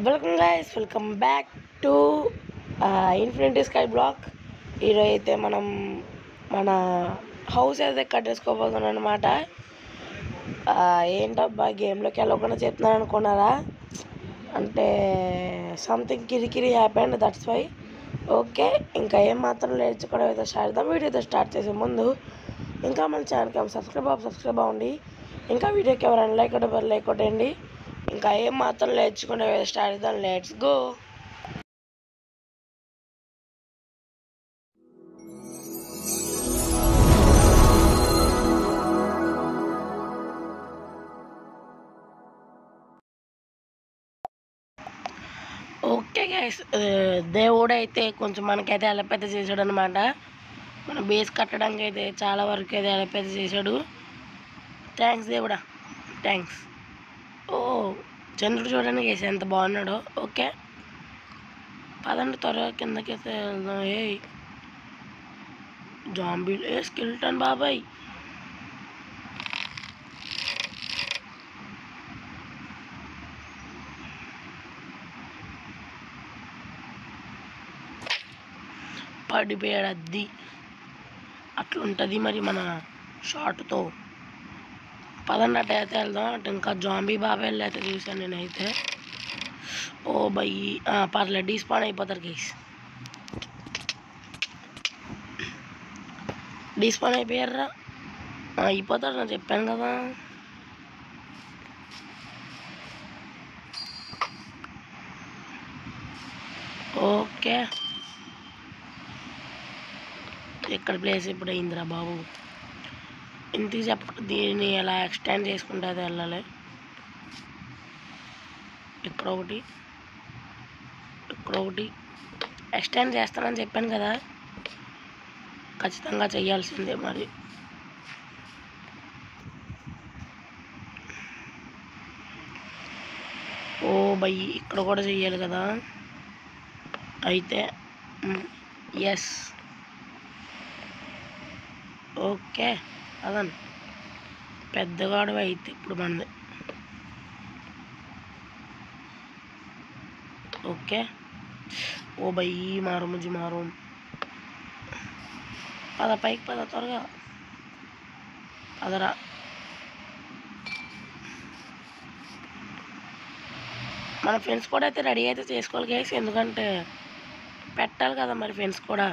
Welcome guys, welcome back to infinity sky block. ఈరోజు అయితే మనం మన హౌస్ అయితే కట్టేసుకోబోతున్నాం అనమాట. ఏంటబ్బా గేమ్లోకి వెళ్ళకుండా చెప్తున్నాను అనుకున్నారా? అంటే సంథింగ్ కిరికిరి హ్యాపెండ్, దట్స్ వై. ఓకే, ఇంకా ఏం మాత్రం నేర్చుకోవడం అయితే వీడియో అయితే స్టార్ట్ చేసే ముందు ఇంకా మన ఛానల్కి సబ్స్క్రైబ్ అవ్వండి. ఇంకా వీడియోకి ఎవరైనా లైక్ కొట్టండి. ఇంకా ఏం మాత్రం నేర్చుకునే స్టార్ట్ చేద్దాం. Let's go. ఓకే గైస్, దేవుడు అయితే కొంచెం మనకైతే అలపెద్ద చేశాడు అనమాట. మన బేస్ కట్టడానికి అయితే చాలా వరకు అయితే అలపెద్ద చేశాడు. థ్యాంక్స్ దేవుడా, థ్యాంక్స్. ఓ చంద్రుడు చూడడానికి వేసి ఎంత బాగున్నాడో. ఓకే పదండి త్వరగా కిందకైతే వెళ్దాం. జాంబీ స్కెల్టన్ బాబాయ్. పడిపోయాడు అద్ది. అట్లుంటుంది మరి మన షార్ట్తో. పదండి అటు అయితే వెళ్దాం. అటు ఇంకా జాంబీ బాబాయ్ అయితే చూసాను నేనైతే. ఓ బయ్యి పర్లేదు, డీస్పాన్ అయిపోతారు గైస్. డీస్పాన్ అయిపోయారా? అయిపోతారు, నేను చెప్పాను కదా. ఓకే, ఇక్కడ ప్లేస్ ఇప్పుడు అయిందిరా బాబు. ఇంటికి దీన్ని ఎలా ఎక్స్టెండ్ చేసుకుంటే అది వెళ్ళాలి. ఇక్కడ ఒకటి ఎక్స్టెండ్ చేస్తానని చెప్పాను కదా, ఖచ్చితంగా చెయ్యాల్సిందే మరి. ఓ బయ్యి, ఇక్కడ కూడా చెయ్యాలి కదా అయితే. ఎస్, ఓకే అదండి. పెద్దగాడు అయితే ఇప్పుడు మనది. ఓకే ఓ బయ్యి, మారు పద పైకి పద, త్వరగా పదరా. మన ఫ్రెండ్స్ కూడా అయితే రెడీ అయితే చేసుకోవాలి గైస్, ఎందుకంటే పెట్టాలి కదా మరి ఫ్రెండ్స్ కూడా.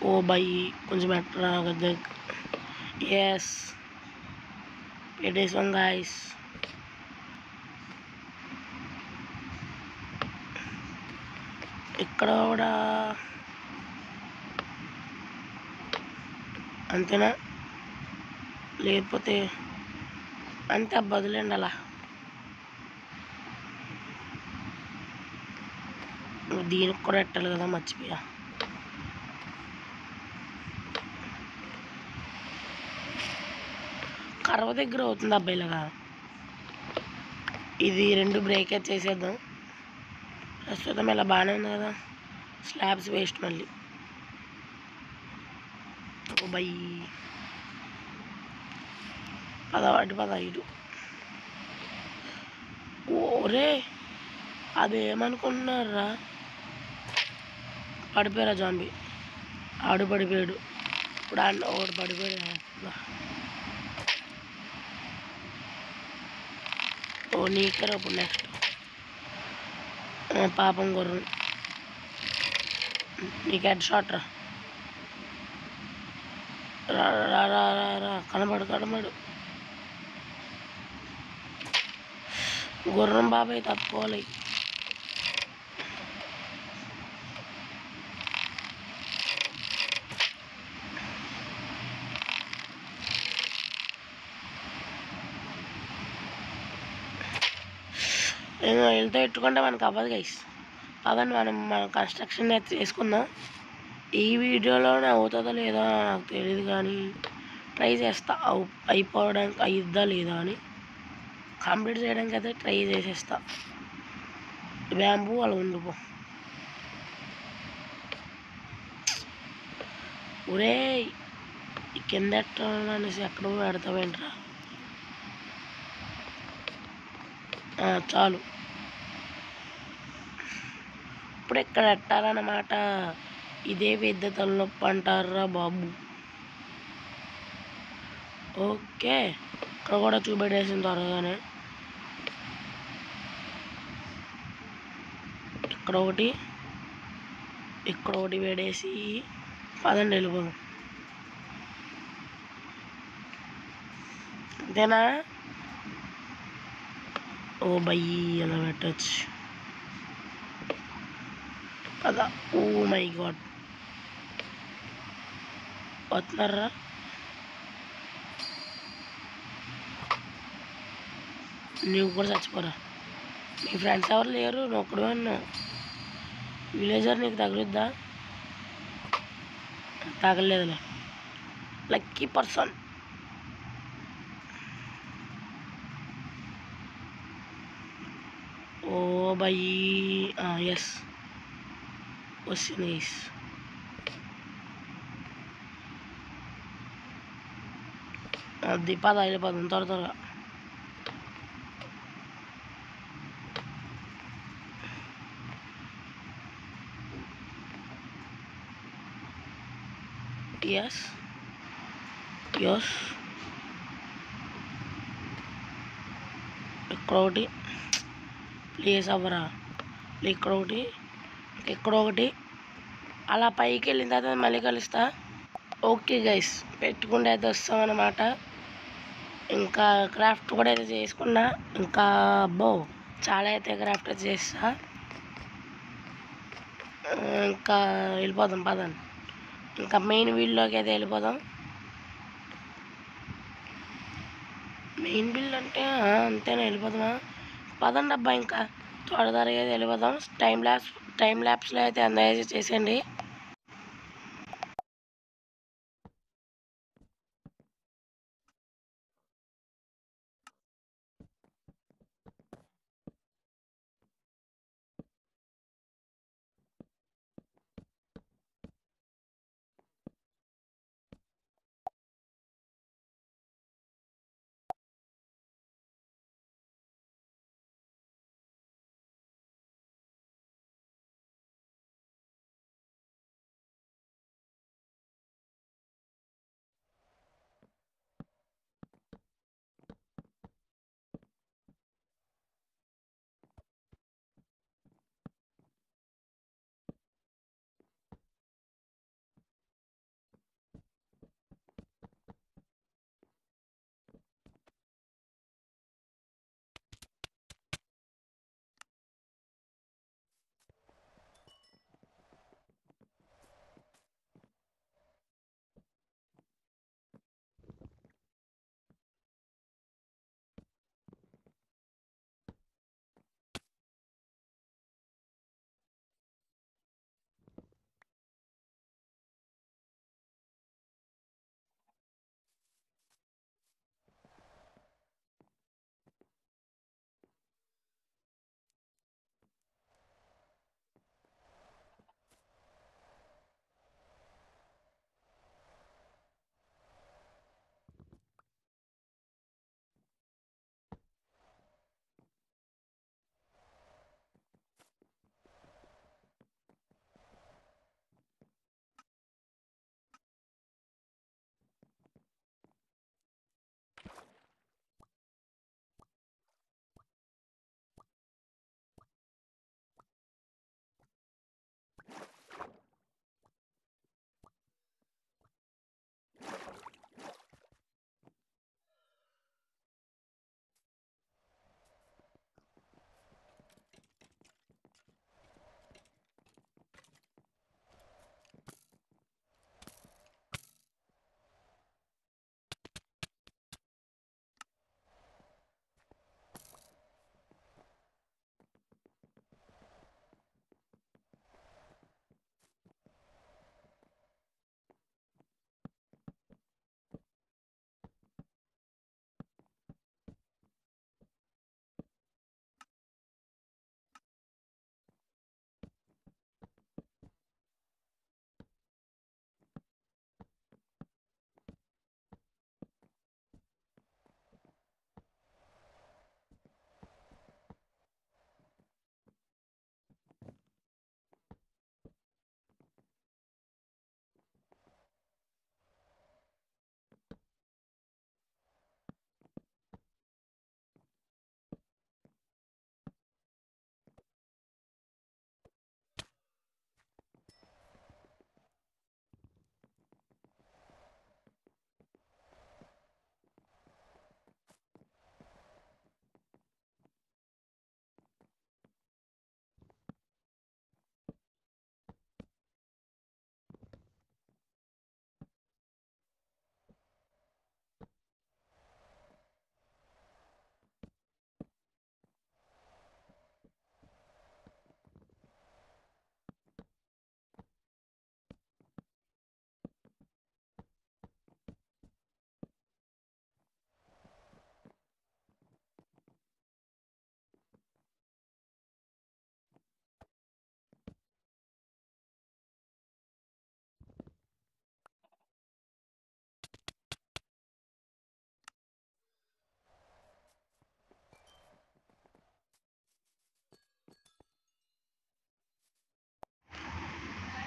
ఓ బయ్యి కొంచెం బెటర్ కదా. ఎస్, పెట్టేసాం గాయస్. ఇక్కడ కూడా అంతేనా? లేకపోతే అంతే బదులేండి అలా. దీనికి కూడా పెట్టాలి కదా, మర్చిపోయా. కర్వ దగ్గర అవుతుంది అబ్బాయిలాగా. ఇది 2 బ్రేక్ చేసేద్దాం. ప్రస్తుతం ఇలా బాగానే ఉంది కదా. స్లాబ్స్ వేస్ట్ మళ్ళీ. ఓ బయ్యి, పదవాటి ఓరే, అదేమనుకుంటున్నారా? పడిపోయారా జాంబీ? ఆడు పడిపోయాడు. ఇప్పుడు ఒకడు పడిపోయాడు. ఓ నీకరా ఇప్పుడు నెక్స్ట్. పాపం గుర్రం, నీకు హెడ్ షాట్ రా. కనబడు. గుర్రం బాబాయ్ తప్పుకోవాలి. వెళ్తే పెట్టుకుంటే మనకు అవ్వదు గైస్. అదని మన కన్స్ట్రక్షన్ అయితే చేసుకుందాం. ఈ వీడియోలోనే అవుతుందో లేదో నాకు తెలియదు, కానీ ట్రై చేస్తా అయిపోవడానికి అయిద్దా లేదా అని. కంప్లీట్ చేయడానికి అయితే ట్రై చేసేస్తా. బ్యాంబూ అలా ఉండిపో. ఒరే కింద అనేసి ఎక్కడ పెడతావేంట్రా? చాలు. ఇప్పుడు ఇక్కడ ఎట్టాలన్నమాట. ఇదే పెద్ద తలనొప్పి అంటారా బాబు. ఓకే, ఇక్కడ కూడా చూపెట్టేసిన త్వరగానే. ఇక్కడ ఒకటి వేడేసి పదండి వెళ్ళిపోదాం. అంతేనా? ఓ బయ్యి అలా పెట్టచ్చు కదా. ఓ మై గాడ్, వస్తున్నారా? నువ్వు కూడా చచ్చిపోరా. మీ ఫ్రెండ్స్ ఎవరు లేరు, నువ్వు ఒక్కడు అన్నావు. విలేజర్ నీకు తగులుద్దా? తగలేదులే. Lucky person. ఓ బయ్యి ఎస్ వచ్చింది. అది వెళ్ళిపోదాం త్వరగా. ఎస్ ఇక్కడ ఒకటి ప్లీజ్ అవ్వరా. ఇక్కడ ఒకటి అలా పైకి వెళ్ళిన తర్వాత మళ్ళీ కలుస్తా. ఓకే గైస్, పెట్టుకుంటే అయితే వస్తామన్నమాట. ఇంకా క్రాఫ్ట్ కూడా అయితే చేసుకున్నా. ఇంకా చాలా అయితే క్రాఫ్ట్ అయితే చేస్తా. ఇంకా వెళ్ళిపోదాం పదండి. ఇంకా మెయిన్ వీల్లోకి అయితే వెళ్ళిపోదాం. మెయిన్ బిల్ అంటే అంతేనా? వెళ్ళిపోదామా? పదండి అబ్బా, ఇంకా త్వరగా అయితే వెళ్ళిపోదాం. టైం ల్యాప్స్లో అయితే అందజేసి చేసేయండి.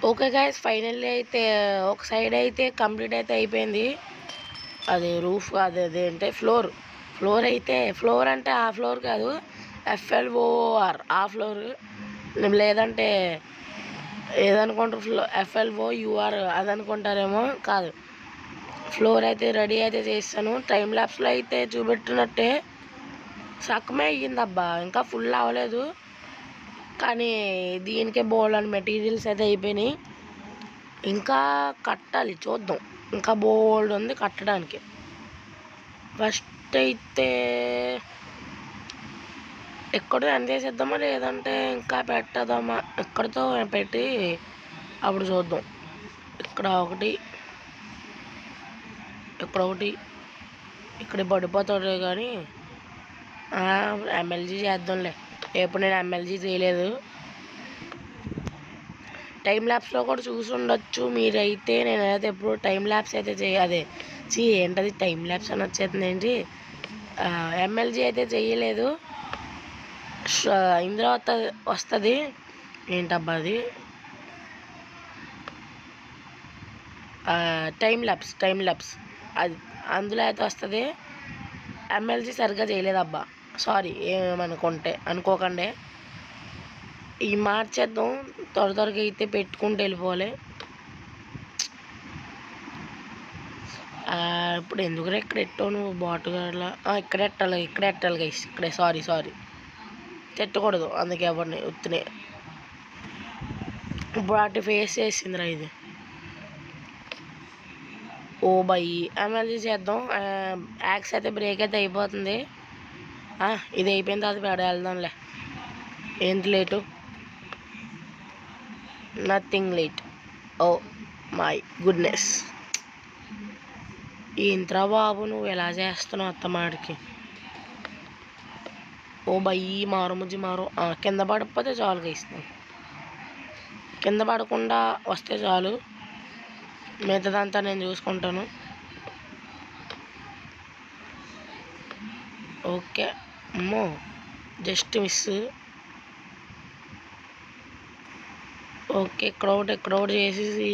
ఓకే గైస్, ఫైనల్లీ అయితే ఒక సైడ్ అయితే కంప్లీట్ అయితే అయిపోయింది. అది రూఫ్ అది అంటే ఫ్లోర్ అయితే ఫ్లోర్ అంటే ఆ ఫ్లోర్ కాదు, FLOR ఆ ఫ్లోర్, లేదంటే ఏదనుకుంటారు FLOUR అది అనుకుంటారేమో. కాదు, ఫ్లోర్ అయితే రెడీ అయితే చేస్తాను. టైం ల్యాప్స్లో అయితే చూపెట్టినట్టే సగమే అయ్యిందబ్బా, ఇంకా ఫుల్ అవ్వలేదు. కానీ దీనికే బోల్డ్ అని మెటీరియల్స్ అయితే అయిపోయినాయి. ఇంకా కట్టాలి, చూద్దాం. ఇంకా బోల్డ్ ఉంది కట్టడానికి. ఫస్ట్ అయితే ఎక్కడో ఎండ్ చేసేద్దామా, లేదంటే ఇంకా పెట్టదామా? ఎక్కడితో పెట్టి అప్పుడు చూద్దాం. ఇక్కడ ఒకటి, ఇక్కడ ఒకటి, ఇక్కడ పడిపోతాడు. కానీ MLG చేద్దాంలే. ఎప్పుడు నేను MLG చేయలేదు. టైం ల్యాప్స్లో కూడా చూసి ఉండొచ్చు మీరైతే. నేనైతే ఎప్పుడు టైం ల్యాప్స్ అయితే అదే ఏంటది టైం ల్యాప్స్ అని వచ్చేస్తుంది ఏంటి, MLG అయితే చేయలేదు. ఇందులో వస్తుంది ఏంటబ్బా అది, టైం ల్యాప్స్ అది అందులో అయితే వస్తుంది. MLG సరిగ్గా చేయలేదబ్బా, సారీ. అనుకోకండి. ఈ మార్చేద్దాం, త్వరగా అయితే పెట్టుకుంటూ వెళ్ళిపోవాలి. ఇప్పుడు ఎందుకు ఇక్కడ ఎట్టావు నువ్వు బాటుగాడ్లా? ఇక్కడ ఎట్టాలి గైస్, ఇక్కడే. సారీ తిట్టకూడదు, అందుకే ఎవరిని ఉత్తినే. ఇప్పుడు అటు ఫేస్ చేసిందిరా ఇది. ఓ బై MLG చేద్దాం. యాక్స్ అయితే బ్రేక్ అయితే అయిపోతుంది. ఇది అయిపోయిన తర్వాత వెళ్దాంలే. ఏంటి late? Nothing late. Oh my goodness, ఏంట్రా బాబు నువ్వు ఎలా చేస్తున్నావు అత్తమాడికి? ఓ బయ్యి మారు. కింద పడకపోతే చాలు గైస్తాం. కింద పడకుండా వస్తే చాలు, మిగతాదంతా నేను చూసుకుంటాను. ఓకే, అమ్మో జస్ట్ మిస్. ఓకే, ఇక్కడ ఒకటి చేసేసి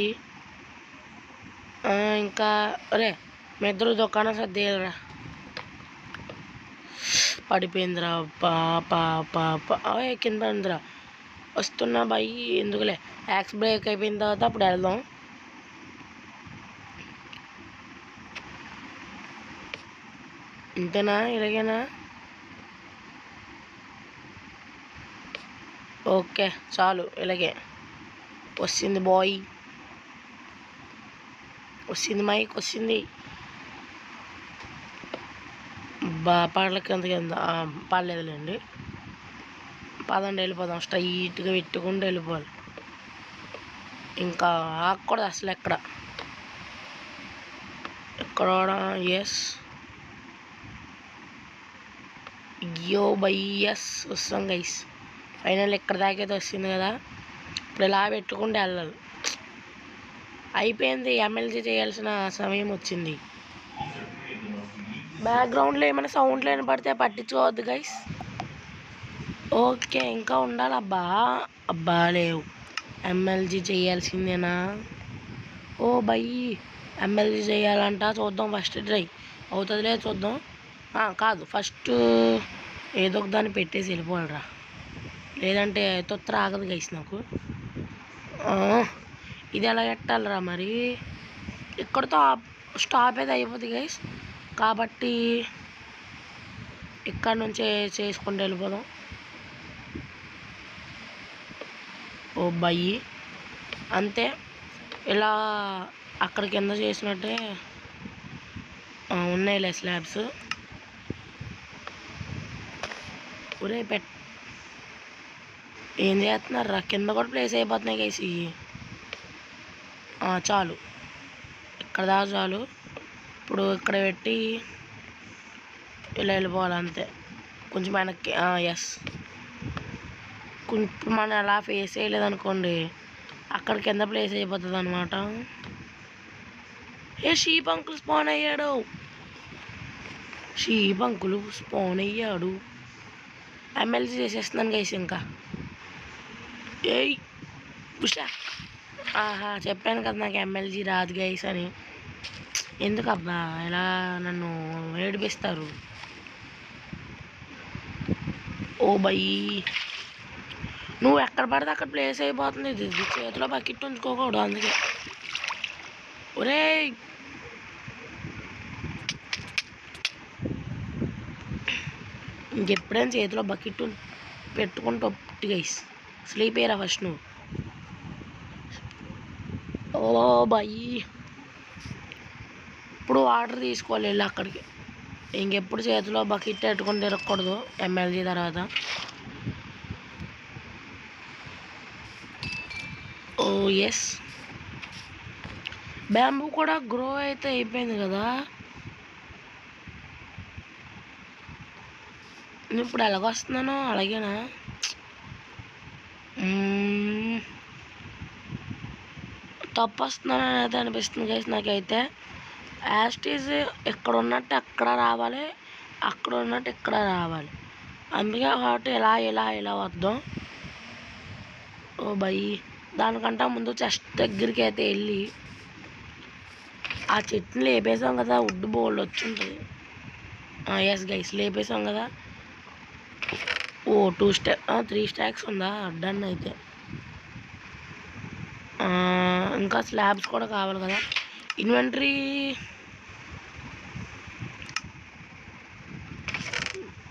ఇంకా అరే మీ ఇద్దరు దుకాణం సర్దేయాలరా. పడిపోయిందిరా పాప కింద ఉందిరా. వస్తున్నా బాయ్, ఎందుకులే. యాక్స్ బ్రేక్ అయిపోయిన తర్వాత అప్పుడు వెళ్దాం. ఇంతేనా, ఇలాగేనా? ఓకే చాలు, ఇలాగే. వచ్చింది బాయ్, వచ్చింది మైక్, వచ్చింది. పాటలకి కింద పర్లేదులేండి. పదండి వెళ్ళిపోదాం. స్ట్రైట్గా పెట్టుకుంటూ వెళ్ళిపోవాలి. ఇంకా ఆకూడదు అసలు ఎక్కడ ఎస్ ఎస్ వస్తాం గైస్. ఫైనల్ ఎక్కడ దాకైతే వస్తుంది కదా, ఇప్పుడు ఇలా పెట్టుకుంటూ వెళ్ళాలి. అయిపోయింది, MLG చేయాల్సిన సమయం వచ్చింది. బ్యాక్గ్రౌండ్లో ఏమైనా సౌండ్లు వినపడితే పట్టించుకోవద్దు గైస్. ఓకే, ఇంకా ఉండాలి. అబ్బా లేవు. MLG చేయాల్సిందేనా? ఓ బై MLG చేయాలంట. చూద్దాం, ఫస్ట్ ట్రై అవుతుంది లేదు చూద్దాం. కాదు, ఫస్ట్ ఏదో ఒక దాన్ని పెట్టేసి వెళ్ళిపోవాలిరా, లేదంటే తొత్తర ఆగదు గైస్ నాకు. ఇది ఎలా పెట్టాలిరా మరి? ఇక్కడతో స్టాప్ అయితే అయిపోతుంది గైస్, కాబట్టి ఇక్కడ నుంచే చేసుకుంటూ వెళ్ళిపోదాం. ఓ బయ్యి అంతే, ఇలా అక్కడ కింద చేసినట్టే ఉన్నాయిలే స్లాబ్స్. ఒరే ఏం చేస్తున్నారా? కింద కూడా ప్లేస్ అయిపోతున్నాయి గైస్. చాలు, ఇక్కడ దాకా చాలు. ఇప్పుడు ఇక్కడ పెట్టి ఇలా వెళ్ళిపోవాలి అంతే. కొంచెం వెనక్కి. ఎస్, ఇప్పుడు మనం అలా ఫేస్ చేయలేదనుకోండి, అక్కడ కింద ప్లేస్ అయిపోతుంది అనమాట. షీప్ అంకుల్ స్పాన్ అయ్యాడు. MLG చేసేస్తున్నాను గైస్. ఇంకా ఏయ్ ఉషా ఆహా, చెప్పాను కదా నాకు ఎమ్మెల్జీ రాదు గైస్ అని. ఎందుకబ్బా ఇలా నన్ను ఏడిపిస్తారు? ఓ బయ్, నువ్వు ఎక్కడ పడితే అక్కడ ప్లేస్ అయిపోతుంది. ఇది చేతిలో బకెట్ ఉంచుకోకూడదు అందుకే. ఒరే ఇంకెప్పుడైనా చేతిలో బకెట్ పెట్టుకుంటూ గైస్. స్లీప్ అయ్యారా ఫస్ట్ నువ్వు? ఓ బయ్, ఇప్పుడు వాటర్ తీసుకోవాలి వెళ్ళి అక్కడికి. ఇంకెప్పుడు చేతిలో బకెట్ పెట్టుకొని తిరగకూడదు ఎమ్మెల్జీ తర్వాత. ఓ ఎస్, బ్యాంబూ కూడా గ్రో అయితే అయిపోయింది కదా. నేను ఇప్పుడు ఎలాగొస్తున్నానో అలాగేనా? తప్పు వస్తున్నానని అయితే అనిపిస్తుంది గైస్ నాకైతే. యాస్టీజ్ ఇక్కడ ఉన్నట్టు అక్కడ రావాలి, అక్కడ ఉన్నట్టు ఇక్కడ రావాలి. అందుకే కాబట్టి ఇలా ఇలా ఇలా వద్దాం. ఓ బయ్, దానికంటే ముందు చెస్ట్ దగ్గరికి అయితే వెళ్ళి ఆ చెట్టుని లేపేసాం కదా, వుడ్ బోల్డ్ వచ్చి ఉంటుంది. ఎస్ గైస్, లేపేసాం కదా. ఓ 3 స్టాక్స్ ఉందా? డన్ అయితే. ఇంకా స్లాబ్స్ కూడా కావాలి కదా. ఇన్వెంటరీ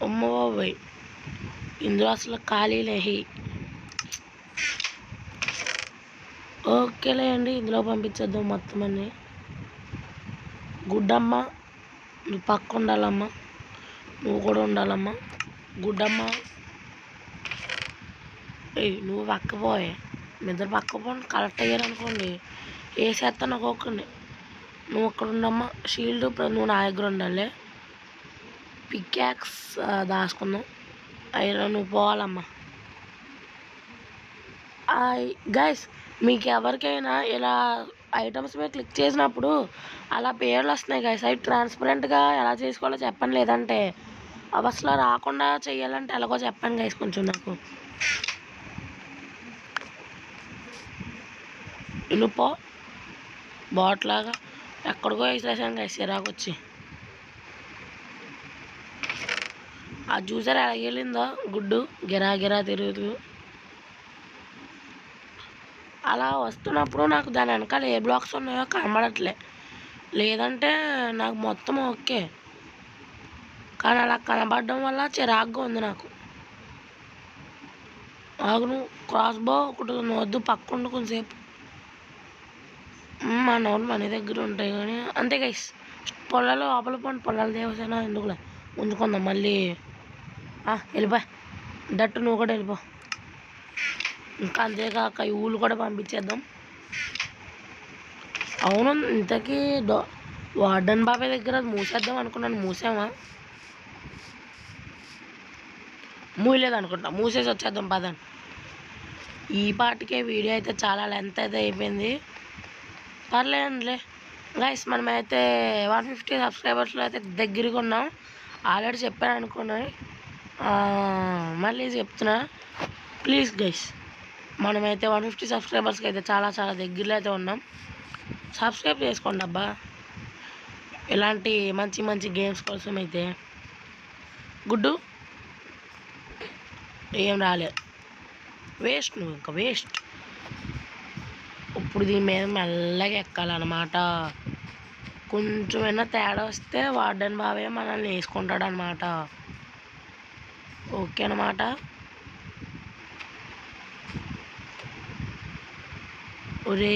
అమ్మ బాబాయ్, ఇందులో అసలు ఖాళీ లేహి. ఓకేలే అండి, ఇందులో పంపించేద్దాం మొత్తం అన్ని. గుడ్డమ్మ నువ్వు పక్క ఉండాలమ్మా, నువ్వు కూడా ఉండాలమ్మా. గుడ్డమ్మ నువ్వు పక్కపోయే, నిద్ర పక్కపోండి. కరెక్ట్ అయ్యారు అనుకోండి వేసేస్తాను ఒక్కొక్కరిని. నువ్వు అక్కడ ఉండమ్మా. షీల్డ్ నువ్వు నా దగ్గర ఉండాలి. పిక్యాక్స్ దాచుకుందాం. ఐరన్ నువ్వు పోవాలమ్మా. గైస్, మీకు ఎవరికైనా ఇలా ఐటమ్స్ మీద క్లిక్ చేసినప్పుడు అలా పేర్లు వస్తున్నాయి గైస్. అవి ట్రాన్స్పరెంట్గా ఎలా చేసుకోవాలో చెప్పండి. లేదంటే అవి అసలు రాకుండా చెయ్యాలంటే ఎలాగో చెప్పండి గైస్ కొంచెం నాకు. ఇనుపో బాట్లాగా ఎక్కడికో వేసేసాను గైస్ సిరాకు వచ్చి. అది చూసారు ఎలా వెళ్ళిందో గుడ్డు గిరా గిరా తిరుగుతూ. అలా వస్తున్నప్పుడు నాకు దాని వెనకాల ఏ బ్లాక్స్ ఉన్నాయో కనబడట్లే. లేదంటే నాకు మొత్తం ఓకే, కానీ అలా కనబడడం వల్ల చిరాగ్గా ఉంది నాకు. ఆగును, క్రాస్ బో ఒకటి వద్దు, పక్కుండు కొంచెంసేపు. మా నోరు మన దగ్గర ఉంటాయి కానీ అంతే గైస్. పొలాలు లోపల పండి పొలాలు దేవసేన ఎందుకులే ఉంచుకుందాం మళ్ళీ. వెళ్ళిపో దట్టు, నువ్వు కూడా వెళ్ళిపో. ఇంకా అంతేకాక ఈ ఊళ్ళు కూడా పంపించేద్దాం. అవును, ఇంతకీ వార్డెన్ బాబాయ్ దగ్గర మూసేద్దాం అనుకున్నాను. మూసామా? మూయలేదు అనుకుంటా. మూసేసి వచ్చేద్దాం పదండి. ఈ పాటికే వీడియో అయితే చాలా లెంత్ అయితే అయిపోయింది. పర్లేదులే గైస్, మనమైతే 150 సబ్స్క్రైబర్స్లో అయితే దగ్గరగా ఉన్నాం. ఆల్రెడీ చెప్పాను అనుకున్నాను, మళ్ళీ చెప్తున్నా. ప్లీజ్ గైస్, మనమైతే 150 సబ్స్క్రైబర్స్కి అయితే చాలా చాలా దగ్గరలో అయితే ఉన్నాం. సబ్స్క్రైబ్ చేసుకోండి అబ్బా, ఇలాంటి మంచి మంచి గేమ్స్ కోసం అయితే. గుడ్డు ఏం రాలేదు, వేస్ట్. నువ్వు ఇంకా వేస్ట్. ఇప్పుడు దీని మీద మెల్లగా ఎక్కాలన్నమాట. కొంచెమైనా తేడా వస్తే వార్డెన్ బాబే మనల్ని వేసుకుంటాడు అనమాట. ఓకే అన్నమాట. ఒరే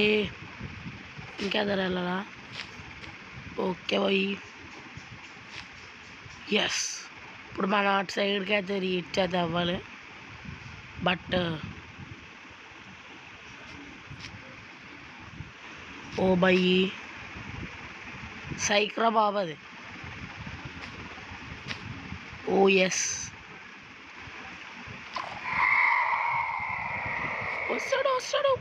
ఇంకెదరు వెళ్ళాలా? ఓకే పోయి ఎస్, ఇప్పుడు మన అటు సైడ్కి అయితే రీచ్ అయితే అవ్వాలి. బట్ ఓ బయ్యి సైక్రా బాబు అది. ఓ ఎస్, వస్తాడు వస్తాడు.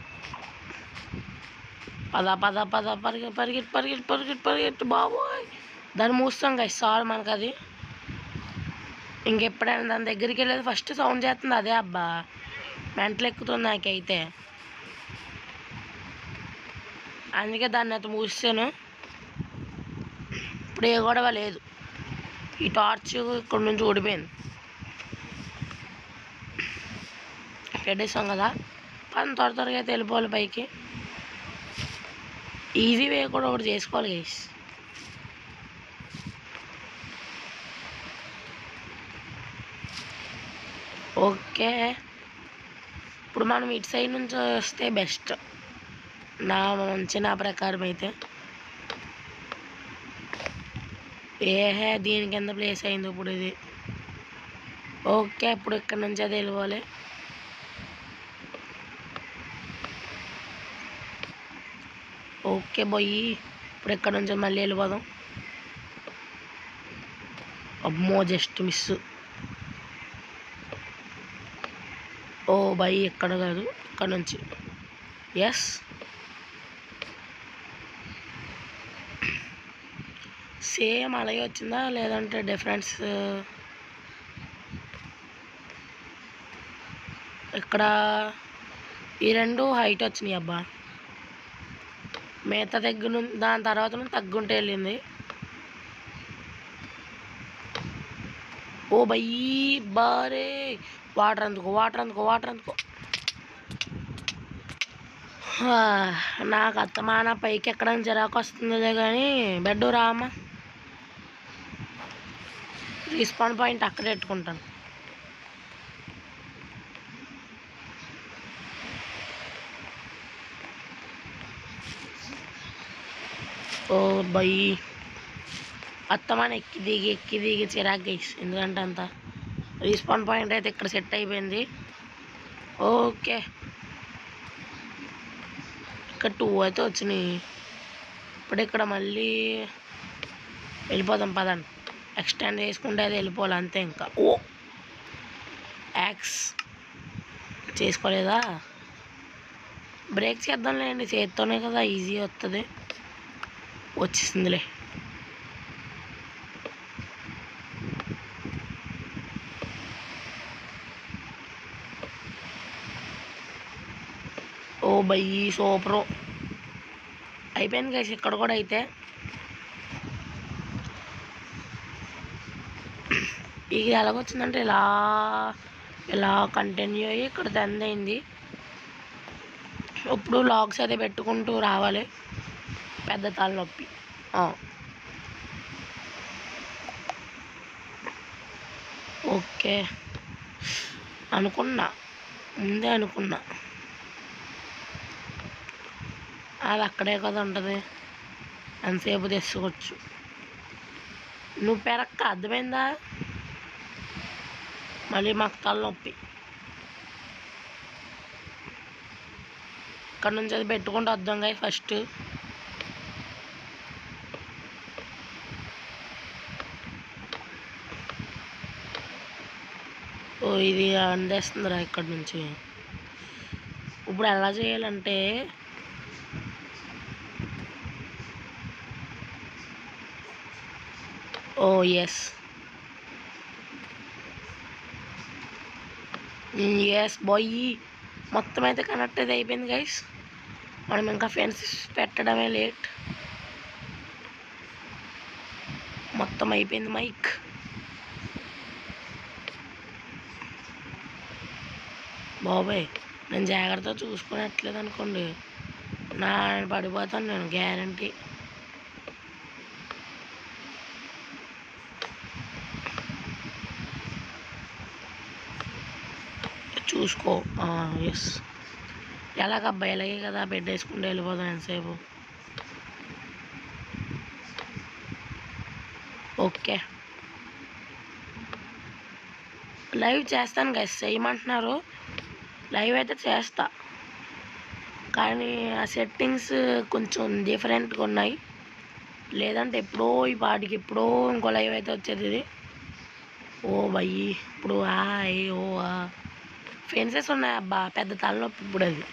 పద పద పద, పరిగెట్ పరిగెట్ పరిగెట్ పరిగెట్ పరిగెట్టు బాబోయ్. దాన్ని మూస్తాం గైస్, సార్ మనకు అది. ఇంకెప్పుడైనా దాని దగ్గరికి వెళ్ళేది ఫస్ట్ సౌండ్ చేస్తుంది అదే అబ్బా, మెంటలు ఎక్కుతుంది నాకైతే. అందుకే దాన్ని అయితే మూసాను. ఇప్పుడు ఏ గొడవ లేదు. ఈ టార్చ్ ఇక్కడ నుంచి ఊడిపోయింది. పెట్టేసాం కదా, త్వరగా అయితే వెళ్ళిపోవాలి పైకి. ఈజీ వే కూడా ఒకటి చేసుకోవాలి గైస్. ఓకే, ఇప్పుడు మనం ఇటు సైడ్ నుంచి వస్తే బెస్ట్ నా ప్రకారం అయితే. దీని కింద ప్లేస్ అయింది ఇప్పుడు ఇది. ఓకే, ఇప్పుడు ఇక్కడ నుంచి అది వెళ్ళిపోవాలి. ఓకే పోయి ఇప్పుడు ఇక్కడ నుంచి మళ్ళీ వెళ్ళిపోదాం. అమ్మో జస్ట్ మిస్. ఓ బై ఎక్కడ కాదు, ఇక్కడ నుంచి. ఎస్, సేమ్ అలాగే వచ్చిందా లేదంటే డిఫరెన్స్? ఇక్కడ ఈ రెండు హైట్ వచ్చినాయి అబ్బా. మిగతా దగ్గర నుంచి దాని తర్వాత తగ్గుంటే వెళ్ళింది. ఓ బయ్యి బారే, వాటర్ అందుకో. నాకు అత్తమాన పైకి ఎక్కడానికి జరాకు వస్తుందిలే కానీ బెడ్ రామా. రిస్పాన్ పాయింట్ అక్కడ పెట్టుకుంటాను. ఓ బయ్యి అత్తమాన ఎక్కి దిగి చిరాకు గైస్. ఎందుకంటే అంత రిస్పాన్ పాయింట్ అయితే ఇక్కడ సెట్ అయిపోయింది. ఓకే, ఇక్కడ 2 అయితే వచ్చినాయి. ఇప్పుడు ఇక్కడ మళ్ళీ వెళ్ళిపోదాం పదండి. ఎక్స్టెండ్ చేసుకుంటే అది వెళ్ళిపోవాలి అంతే. ఇంకా ఓ యాక్స్ చేసుకోలేదా? బ్రేక్ చేద్దాంలేండి, చేత్తోనే కదా ఈజీ వస్తుంది. వచ్చేసిందిలే. ఓ బయ్యి సూపరు అయిపోయింది గైస్. ఇక్కడ కూడా అయితే ఇది ఎలాగొచ్చిందంటే ఇలా కంటిన్యూ అయ్యి ఇక్కడ దండ్ అయింది. ఇప్పుడు లాగ్స్ అయితే పెట్టుకుంటూ రావాలి. పెద్ద తలనొప్పి. ఓకే ముందే అనుకున్నా అది అక్కడే కదా ఉంటుంది, ఎంతసేపు తెచ్చుకోవచ్చు. నువ్వు పెరక్క, అర్థమైందా? మళ్ళీ మాకు తలనొప్పి. ఇక్కడ నుంచి అది పెట్టుకుంటూ వద్దాం గాయ ఫస్ట్. ఓ ఇది అందేస్తుందిరా ఇక్కడ నుంచి. ఇప్పుడు ఎలా చేయాలంటే ఓ ఎస్ బాయ్, మొత్తం అయితే కనెక్ట్ అయితే అయిపోయింది గైస్. మనం ఇంకా ఫెన్స్ పెట్టడమే లేట్. మొత్తం అయిపోయింది మైక్. బాబాయ్ నేను జాగ్రత్తగా చూసుకునేట్లేదు అనుకోండి, పడిపోతాను నేను గ్యారంటీ. చూసుకో. ఎస్, ఎలాగబ్బా ఇలాగే కదా బెడ్ వేసుకుంటూ వెళ్ళిపోతాం ఎంతసేపు. ఓకే, లైవ్ చేస్తాను గైస్, చేయమంటున్నారు. లైవ్ అయితే చేస్తా, కానీ ఆ సెట్టింగ్స్ కొంచెం డిఫరెంట్గా ఉన్నాయి. లేదంటే ఎప్పుడో ఈ పాటికి ఎప్పుడో ఇంకో లైవ్ అయితే వచ్చేది ఇది. ఓ బయ్యి ఇప్పుడు ఫెన్సెస్ ఉన్నాయి అబ్బా, పెద్ద తలనొప్పి ఇప్పుడు అది.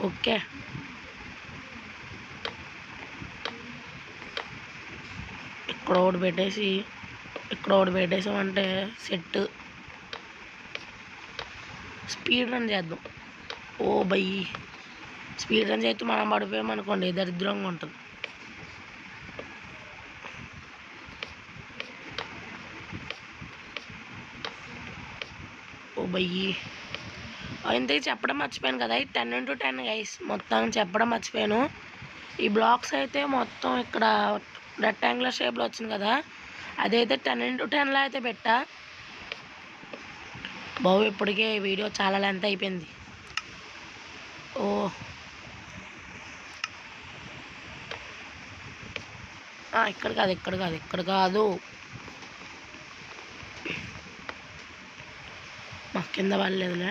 ఓకే, ఇక్కడ ఒకటి పెట్టేసామంటే సెట్. స్పీడ్ రన్ చేద్దాం. ఓ బయ్యి స్పీడ్ రన్ చేస్తూ మనం పడిపోయామనుకోండి దరిద్రంగా ఉంటుంది. ఓ బయ్యి ఇంతకీ చెప్పడం మర్చిపోయాను కదా, 10x10 గైస్, మొత్తం చెప్పడం మర్చిపోయాను. ఈ బ్లాక్స్ అయితే మొత్తం ఇక్కడ రెక్టాంగులర్ షేప్లో వచ్చింది కదా, అదైతే 10x10 అయితే పెట్టా. బాబు ఇప్పటికే వీడియో చాలా లెంత్ అయిపోయింది. ఓ ఇక్కడ కాదు మా కింద వాళ్ళేదులే,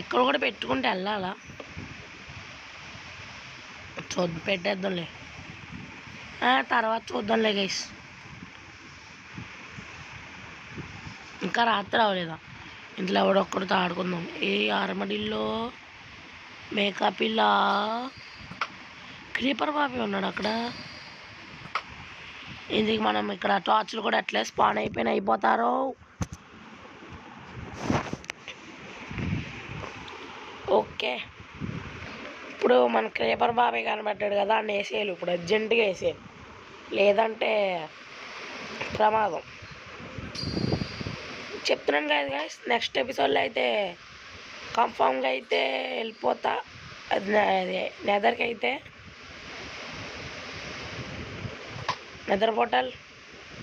ఇక్కడ కూడా పెట్టుకుంటే వెళ్ళాలా, పెట్టేద్దాంలే, తర్వాత చూద్దాంలే గైస్. ఇంకా రాత్రి అవ్వలేదా, ఇంట్లో ఎవడొక్కడితో ఆడుకుందాం. ఏ ఆరమడిల్లో మేకప్ ఇలా క్రీపర్ బాబీ ఉన్నాడు అక్కడ. ఇందుకు మనం ఇక్కడ టార్చ్లు కూడా అట్లే స్పాన్ అయిపోతారు. ఓకే, ఇప్పుడు మన క్రీపర్ బాబాయ్ కనబడ్డాడు కదా, అన్ని వేసేయాలి ఇప్పుడు, అర్జెంటుగా వేసేయాలి, లేదంటే ప్రమాదం. చెప్తున్నాను కదా గైస్, నెక్స్ట్ ఎపిసోడ్లో అయితే కన్ఫామ్గా అయితే వెళ్ళిపోతా. అది నెదర్కి అయితే nether portal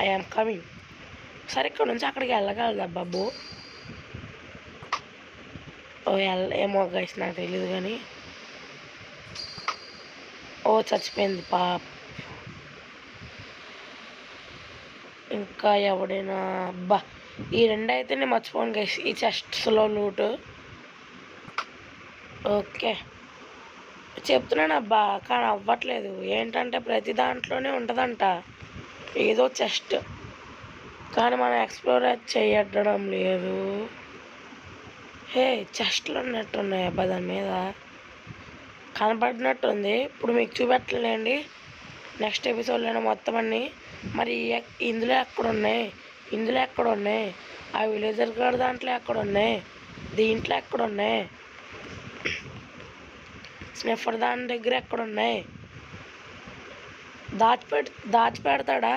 I am coming. సరే ఇక్కడ నుంచి అక్కడికి వెళ్ళగలదా బాబు? ఏమో గైస్ నాకు తెలియదు కానీ. ఓ చచ్చిపోయింది పాప. ఇంకా ఎవడైనా అబ్బా ఈ రెండు అయితే నేను మర్చిపోను గైస్, ఈ చెస్ట్లో లూట్. ఓకే చెప్తున్నాను అబ్బా, కానీ అవ్వట్లేదు. ఏంటంటే ప్రతి దాంట్లోనే ఉంటుందంట ఏదో చెస్ట్, కానీ మనం ఎక్స్ప్లోర్ చేయడం లేదు. హే చెస్ట్లు ఉన్నట్టున్నాయి అబ్బా, దాని మీద కనపడినట్టుంది. ఇప్పుడు మీకు చూపెట్టలేండి నెక్స్ట్ ఎపిసోడ్లోనే మొత్తం అన్నీ. మరి ఇందులో ఎక్కడున్నాయి, ఆ విలేజర్ గార్డ్ దాంట్లో ఎక్కడున్నాయి, దీంట్లో ఎక్కడున్నాయి, స్నిఫర్ దాని దగ్గర ఎక్కడున్నాయి, దాచిపెడతాడా?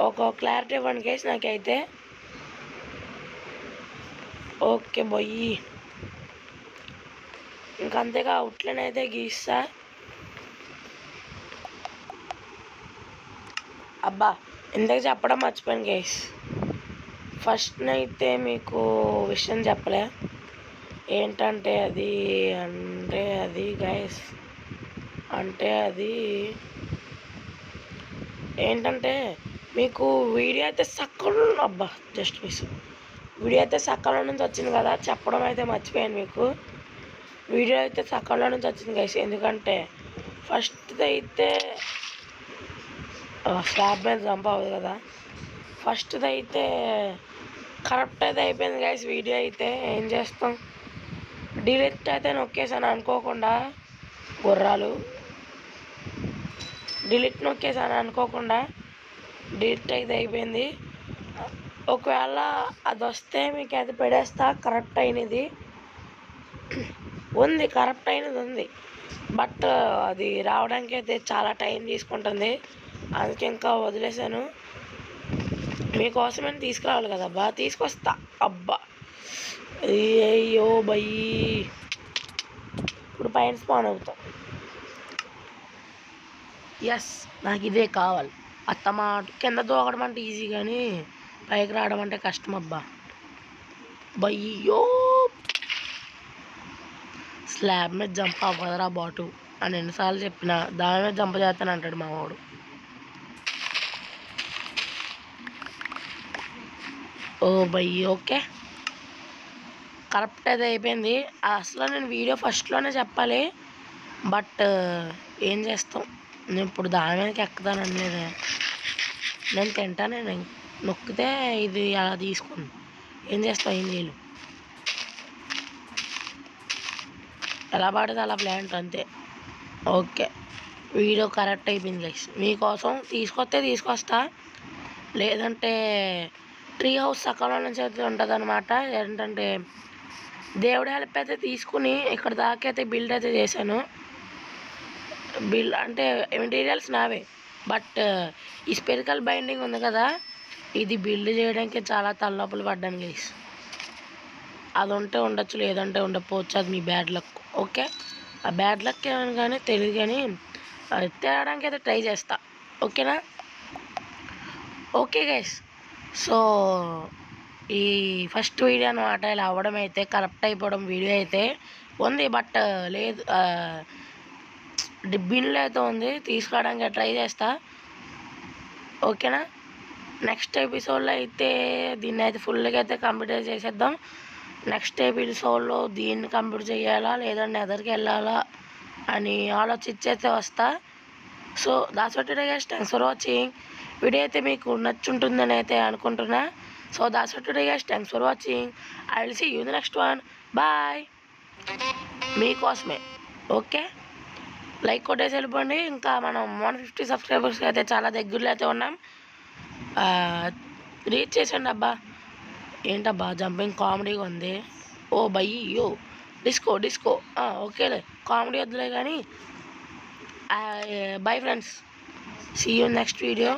ఒక క్లారిటీ ఇవ్వండి కేసు నాకైతే. ఓకే బొయ్యి, ఇంకంతేగా అవుట్లైన్ అయితే గీస్తా. అబ్బా ఇంతకు చెప్పడం మర్చిపోయాను గైస్, ఫస్ట్ అయితే మీకు విషయం చెప్పలే. ఏంటంటే అది గైస్, అది ఏంటంటే మీకు వీడియో అయితే సక్కలో వీడియో అయితే సక్కలో నుంచి వచ్చింది కదా, చెప్పడం అయితే మర్చిపోయాను మీకు. వీడియో అయితే సక్కలో నుంచి వచ్చింది గైస్, ఎందుకంటే ఫస్ట్ అయితే స్లాబ్ మీద జంప్ అవ్వదు కదా, ఫస్ట్ అయితే కరెక్ట్ అయితే అయిపోయింది గైస్. వీడియో అయితే ఏం చేస్తాం, డిలీట్ అయితే నొక్కేసాను అనుకోకుండా, గుర్రాలు డిలీట్ నొక్కేసాను అనుకోకుండా, డిలీట్ అయితే అయిపోయింది. ఒకవేళ అది వస్తే మీకు అది పెడేస్తా. కరెక్ట్ అయినది ఉంది, బట్ అది రావడానికి అయితే చాలా టైం తీసుకుంటుంది, అందుకే ఇంకా వదిలేసాను. మీకోసమని తీసుకురావాలి కదా అబ్బా, తీసుకొస్తా. అబ్బా అయ్యో బయ్యి, ఇప్పుడు పైన స్పాన్ అవుతాం. ఎస్ నాకు ఇదే కావాలి. అత్తమాట కింద దూకడం అంటే ఈజీ కానీ పైకి రావడం అంటే కష్టం అబ్బా. బయ్యో స్లాబ్ మీద జంప్ అవ్వదురా బాటు అని ఎన్నిసార్లు చెప్పినా, దాని మీద జంప్ చేస్తాను అంటాడు మా వాడు. ఓ బయ్యి ఓకే, కరెక్ట్ అయితే అయిపోయింది. అసలు నేను వీడియో ఫస్ట్లోనే చెప్పాలి, బట్ ఏం చేస్తాం, నేను ఇప్పుడు దాని మీదకి ఎక్కుతాను అనలేదే. నేను తింటానే నొక్కితే ఇది అలా తీసుకుని ఏం చేస్తావు, ఏం చేయలేవు. ఎలా పడితే అలా ప్లాంట్ అంతే. ఓకే వీడియో కరెక్ట్ అయిపోయింది గైస్, మీకోసం తీసుకొస్తా, లేదంటే ట్రీ హౌస్ సకాలం నుంచి అయితే ఉంటుంది అనమాట. ఏంటంటే దేవుడి హెల్ప్ అయితే తీసుకుని ఇక్కడ దాకా అయితే బిల్డ్ అయితే చేశాను. అంటే మెటీరియల్స్ నావే, బట్ ఈ స్పెరికల్ బైండింగ్ ఉంది కదా, ఇది బిల్డ్ చేయడానికి చాలా తలనొప్పులు పడ్డాను గైస్. అది ఉంటే ఉండొచ్చు, లేదంటే ఉండకపోవచ్చు, అది మీ బ్యాడ్ లక్. ఓకే, ఆ బ్యాడ్ లక్ ఏమని కానీ తెలియదు, కానీ తేడానికి అయితే ట్రై చేస్తా. ఓకేనా? ఓకే గైస్, సో ఈ ఫస్ట్ వీడియో అనమాట ఇలా అవ్వడం అయితే, కరప్ట్ అయిపోవడం వీడియో అయితే ఉంది, బట్ లేదు బిన్లో అయితే ఉంది, తీసుకోవడానికి ట్రై చేస్తా. ఓకేనా? నెక్స్ట్ ఎపిసోడ్లో అయితే దీన్ని అయితే ఫుల్గా అయితే కంప్లీట్ చేసేద్దాం. నెక్స్ట్ ఎపిసోడ్లో దీన్ని కంప్లీట్ చేయాలా లేదంటే ఎదరికి వెళ్ళాలా అని ఆలోచించైతే వస్తా. So that's what today guys, thanks for watching. Video అయితే మీకు నచ్చుంటుందని అయితే అనుకుంటున్నా. So that's what today guys, thanks for watching. I will see you the next one. Bye. మీకోసమే. ఓకే, లైక్ కొట్టేసి వెళ్ళిపోండి. ఇంకా మనం 150 సబ్స్క్రైబర్స్కి అయితే చాలా దగ్గరలో అయితే ఉన్నాం. రీచ్ చేసండి అబ్బా. ఏంటబ్బా జంపింగ్ కామెడీగా ఉంది. ఓ బయ్యో, డిస్కో డిస్కో. ఓకేలే, కామెడీ వద్దులే కానీ. Bye friends, see you next video.